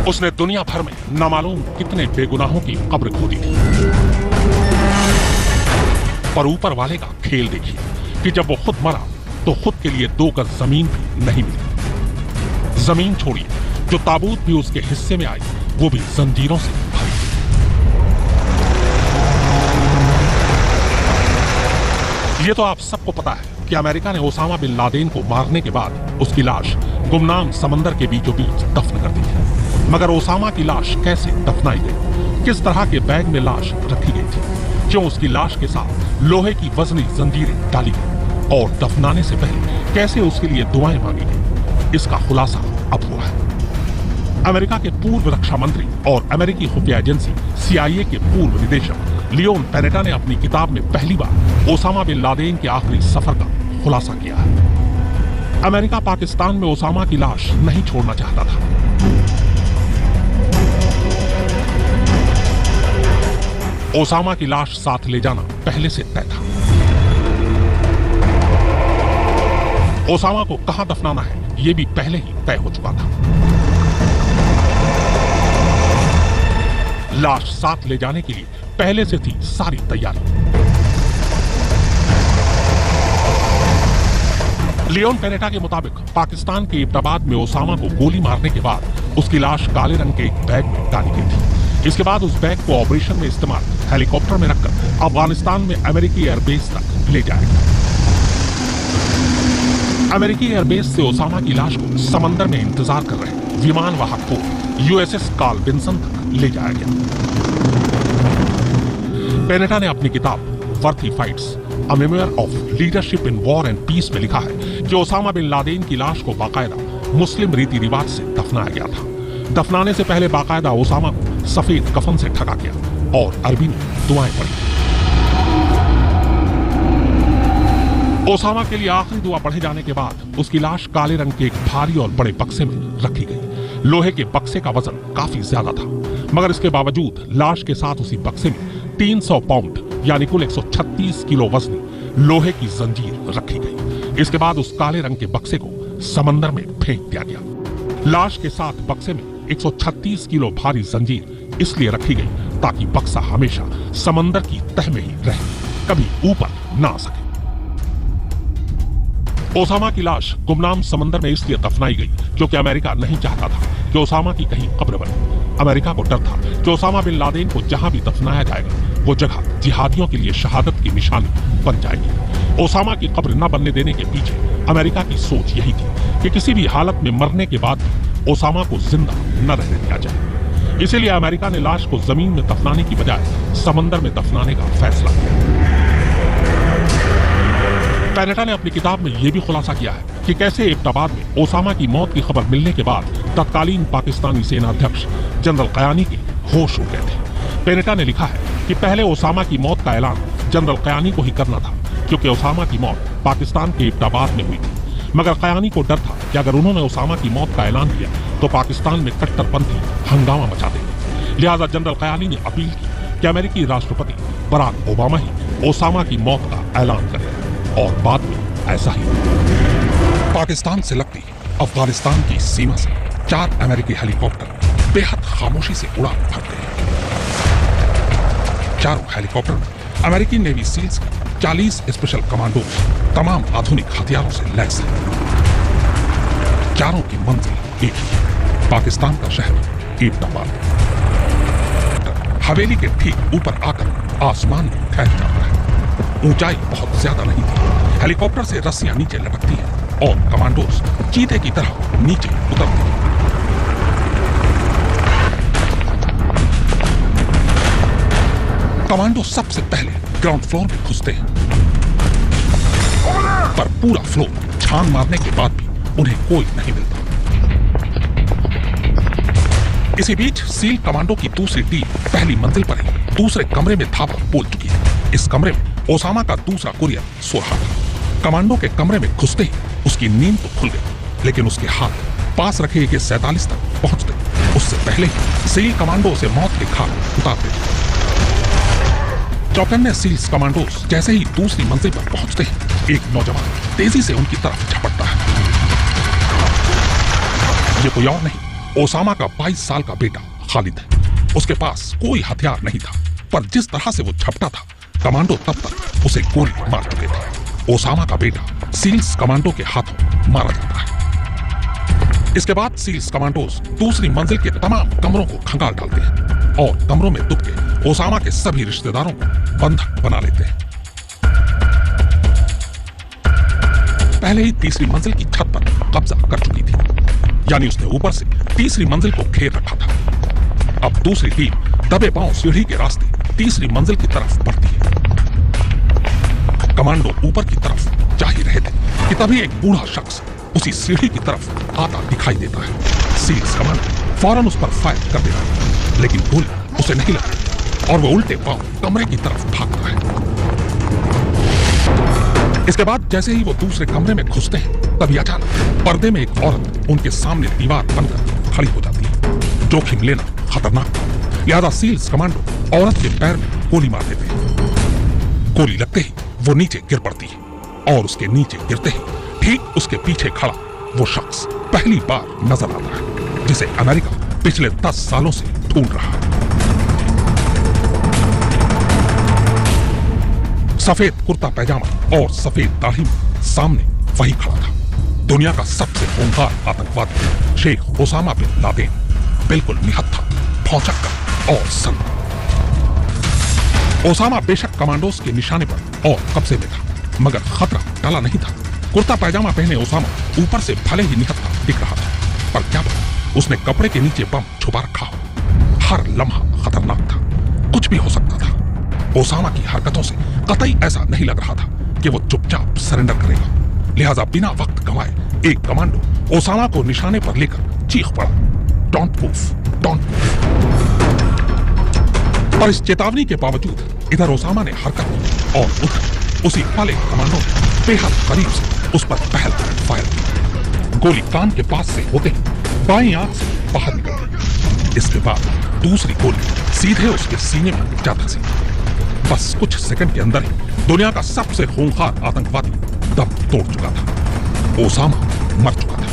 उसने दुनिया भर में नामालूम कितने बेगुनाहों की कब्र खोदी थी। पर ऊपर वाले का खेल देखिए कि जब वो खुद मरा तो खुद के लिए 2 गज जमीन भी नहीं मिली। जमीन छोड़िए, जो ताबूत भी उसके हिस्से में आई वो भी जंजीरों से भरी। ये तो आप सबको पता है कि अमेरिका ने ओसामा बिन लादेन को मारने के बाद उसकी लाश गुमनाम समंदर के बीचों बीच दफन कर दी थी। मगर ओसामा की लाश कैसे दफनाई गई, किस तरह के बैग में लाश रखी गई थी, क्यों उसकी लाश के साथ लोहे की वजनी जंजीरें डाली गई और दफनाने से पहले कैसे उसके लिए दुआएं मांगी गई, इसका खुलासा अब हुआ है। अमेरिका के पूर्व रक्षा मंत्री और अमेरिकी खुफिया एजेंसी CIA के पूर्व निदेशक लियोन पैनेटा ने अपनी किताब में पहली बार ओसामा बिन लादेन के आखिरी सफर का खुलासा किया है। अमेरिका पाकिस्तान में ओसामा की लाश नहीं छोड़ना चाहता था। ओसामा की लाश साथ ले जाना पहले से तय था। ओसामा को कहां दफनाना है यह भी पहले ही तय हो चुका था। लाश साथ ले जाने के लिए पहले से थी सारी तैयारी। लियोन पैनेटा के मुताबिक पाकिस्तान के एबटाबाद में ओसामा को गोली मारने के बाद उसकी लाश काले रंग के एक बैग में डाली गई थी। इसके बाद उस बैग को ऑपरेशन में इस्तेमाल हेलीकॉप्टर में रखकर अफगानिस्तान में अमेरिकी एयरबेस तक ले जाया गया। अमेरिकी एयरबेस से ओसामा की लाश को समंदर में इंतजार कर रहे विमान वाहक को USS कार्ल विंसन तक ले जाया गया। पैनेटा ने अपनी किताब worthy fights a memoir of leadership in war and peace में लिखा है कि ओसामा बिन लादेन की लाश को बाकायदा मुस्लिम रीति रिवाज से दफनाया गया था। दफनाने से पहले बाकायदा ओसामा को सफेद कफन से ढका गया और अरबी में दुआएं पढ़ी। ओसामा के लिए आखिरी दुआ पढ़े जाने के बाद उसकी लाश काले रंग के एक भारी और बड़े बक्से में रखी गई। लोहे के बक्से का वजन काफी ज्यादा था, मगर इसके बावजूद लाश के साथ उसी बक्से में 300 पाउंड यानी कुल 136 किलो वजनी लोहे की जंजीर रखी गई। इसके बाद उस काले रंग के बक्से को समंदर में फेंक दिया गया। लाश के साथ बक्से में 136 किलो भारी जंजीर इसलिए रखी गई ताकि बक्सा हमेशा समंदर की तह में ही रहे, कभी ऊपर ना आ सके। ओसामा की लाश गुमनाम समंदर में इसलिए दफनाई गई क्योंकि अमेरिका नहीं चाहता था कि ओसामा की कहीं कब्र बने। अमेरिका को डर था कि ओसामा बिन लादेन को जहां भी दफनाया जाएगा वो जगह जिहादियों के लिए शहादत की निशानी बन जाएगी। ओसामा की कब्र न बनने देने के पीछे अमेरिका की सोच यही थी कि किसी भी हालत में मरने के बाद ओसामा को जिंदा न रहने दिया जाए। इसीलिए अमेरिका ने लाश को जमीन में दफनाने की बजाय समंदर में दफनाने का फैसला किया। पैनेटा ने अपनी किताब में यह भी खुलासा किया है कि कैसे एबटाबाद में ओसामा की मौत की खबर मिलने के बाद तत्कालीन पाकिस्तानी सेना अध्यक्ष जनरल कयानी के होश उड़ गए थे। पैनेटा ने लिखा है कि पहले ओसामा की मौत का ऐलान जनरल कयानी को ही करना था क्योंकि ओसामा की मौत पाकिस्तान के एबटाबाद में हुई थी। मगर कयानी को डर था कि अगर उन्होंने ओसामा की मौत का ऐलान किया तो पाकिस्तान में कट्टरपंथी हंगामा मचा देंगे। लिहाजा जनरल कयानी ने अपील की कि अमेरिकी राष्ट्रपति बराक ओबामा ही ओसामा की मौत का ऐलान करें और बाद में ऐसा ही पाकिस्तान से लगती अफगानिस्तान की सीमा से 4 अमेरिकी हेलीकॉप्टर बेहद खामोशी से उड़ान भर गए। चारों हेलीकॉप्टर में अमेरिकी नेवी सील्स के 40 स्पेशल कमांडोज तमाम आधुनिक हथियारों से लैस हैं। चारों की मंजिल एक ही, पाकिस्तान का शहर एबटाबाद। हवेली के ठीक ऊपर आकर आसमान में ठहर जाता है। ऊंचाई बहुत ज्यादा नहीं थी। हेलीकॉप्टर से रस्सियां नीचे लटकती हैं और कमांडोज चीते की तरह नीचे उतरते हैं। कमांडो सबसे पहले ग्राउंड फ्लोर में घुसते हैं, पर पूरा फ्लोर छान मारने के बाद भी उन्हें कोई नहीं मिलता। इसी बीच सील कमांडो की दूसरी टीम पहली मंजिल पर ही दूसरे कमरे में धावा बोल चुकी है। इस कमरे में ओसामा का दूसरा कुरियर सो रहा था। कमांडो के कमरे में घुसते ही उसकी नींद तो खुल गई, लेकिन उसके हाथ पास रखे AK-47 तक पहुंचते उससे पहले ही सील कमांडो उसे मौत के घाट उतार देते। चौकन्ने सील्स कमांडोज जैसे ही दूसरी मंजिल पर पहुंचते हैं, एक नौजवान तेजी से उनकी तरफ झपटता है। ये कोई और नहीं ओसामा का 22 साल का बेटा खालिद है। उसके पास कोई हथियार नहीं था, पर जिस तरह से वो झपटा था, कमांडो तब तक उसे गोली मार चुके थे। ओसामा का बेटा सील्स कमांडो के हाथों मारा जाता है। इसके बाद सील्स कमांडोज दूसरी मंजिल के तमाम कमरों को खंगाल डालते हैं और कमरों में दुब के ओसामा के सभी रिश्तेदारों को बंधक बना लेते हैं। पहले ही तीसरी मंजिल की छत पर कब्जा कर चुकी थी, यानी उसने ऊपर से तीसरी मंजिल को घेर रखा था। अब दूसरी टीम दबे पांव सीढ़ी के रास्ते तीसरी मंजिल की तरफ बढ़ती है। कमांडो ऊपर की तरफ जा ही रहे थे कि तभी एक बूढ़ा शख्स उसी सीढ़ी की तरफ आता दिखाई देता है। सील्स कमांडो फौरन उस पर फायर कर देता है, लेकिन गोली उसे नहीं लगती और वो उल्टे पांव कमरे की तरफ भागता है। इसके बाद जैसे ही वो दूसरे कमरे में घुसते हैं, तभी अचानक पर्दे में एक औरत उनके सामने दीवार बनकर खड़ी हो जाती है। जोखिम लेना खतरनाक था, लिहाजा सील्स कमांडो औरत के पैर में गोली मार देते हैं। गोली लगते ही वो नीचे गिर पड़ती है और उसके नीचे गिरते ही ठीक उसके पीछे खड़ा वो शख्स पहली बार नजर आता है, जिसे अमेरिका पिछले 10 सालों से ढूंढ रहा है। सफेद कुर्ता पैजामा और सफेद दाढ़ी में सामने वही खड़ा था, दुनिया का सबसे खूंखार आतंकवादी शेख ओसामा बिन लादेन, बिल्कुल निहत्था, भौचक्कर और संत। ओसामा बेशक कमांडोज के निशाने पर और कब्जे में था, मगर खतरा टला नहीं था। कुर्ता पैजामा पहने ओसामा ऊपर से भले ही निहत्था दिख रहा था, पर क्या पता उसने कपड़े के नीचे बम छुपा रखा हो। हर लम्हा खतरनाक था, कुछ भी हो सकता था। ओसामा की हरकतों से कतई ऐसा नहीं लग रहा था कि वो चुपचाप सरेंडर करेगा, लिहाजा बिना वक्त गंवाए एक कमांडो ओसामा को निशाने पर लेकर चीख पड़ा, डोंट मूव, डोंट मूव। पर इस चेतावनी के बावजूद इधर ओसामा ने हरकत की और उधर उसी वाले कमांडो ने बेहद करीब से उस पर पहल फायर की। गोली कान के पास से होते ही बाईं आंख से बाहर निकल गई। इसके बाद दूसरी गोली सीधे उसके सीने में जा धंसी। बस कुछ सेकंड के अंदर ही दुनिया का सबसे खूंखार आतंकवादी दम तोड़ चुका था। ओसामा मर चुका था।